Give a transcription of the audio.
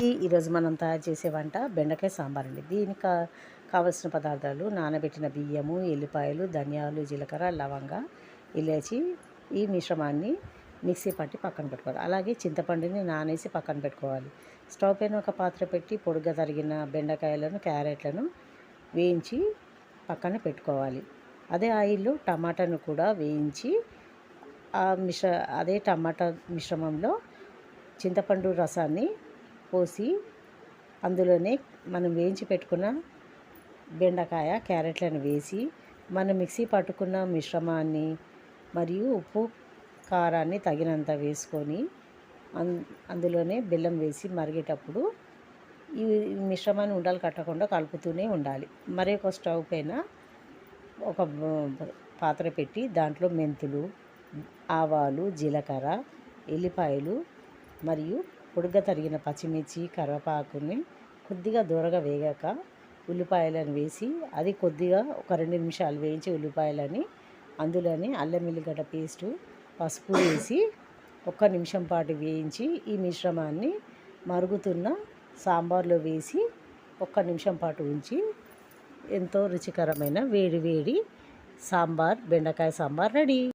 ఈరోజు మనం తయారు చేసే వంట బెండకాయ సాంబార్ అండి. దీనికి కావలసిన పదార్థాలు: నానబెట్టిన బియ్యము, ఎల్లిపాయలు, ధనియాలు, జీలకర్ర, లవంగ, ఇలాచి. ఈ మిశ్రమాన్ని మిక్సీ పట్టి పక్కన పెట్టుకోవాలి. అలాగే చింతపండుని నానేసి పక్కన పెట్టుకోవాలి. స్టవ్ పైన ఒక పాత్ర పెట్టి పొడుగ్గా తరిగిన బెండకాయలను, క్యారెట్లను వేయించి పక్కన పెట్టుకోవాలి. అదే ఆయిల్లో టమాటాను కూడా వేయించి అదే టమాటా మిశ్రమంలో చింతపండు రసాన్ని పోసి అందులోనే మనం వేయించి పెట్టుకున్న బెండకాయ, క్యారెట్లను వేసి మనం మిక్సీ పట్టుకున్న మిశ్రమాన్ని మరియు ఉప్పు, కారాన్ని తగినంత వేసుకొని అందులోనే బెల్లం వేసి మరిగేటప్పుడు ఈ మిశ్రమాన్ని ఉండలు కట్టకుండా కలుపుతూనే ఉండాలి. మరి ఒక స్టవ్ పైన ఒక పాత్ర పెట్టి దాంట్లో మెంతులు, ఆవాలు, జీలకర్ర, ఎల్లిపాయలు మరియు పొడుగ్గా తరిగిన పచ్చిమిర్చి, కరివేపాకుని కొద్దిగా దూరగా వేగాక ఉల్లిపాయలను వేసి అది కొద్దిగా ఒక 2 నిమిషాలు వేయించి ఉల్లిపాయలని అందులోనే అల్లం వెల్లిగడ్డ పేస్టు, పసుపు వేసి 1 నిమిషం పాటు వేయించి ఈ మిశ్రమాన్ని మరుగుతున్న సాంబార్లో వేసి 1 నిమిషం పాటు ఉంచి ఎంతో రుచికరమైన వేడి వేడి సాంబార్, బెండకాయ సాంబార్ రెడీ.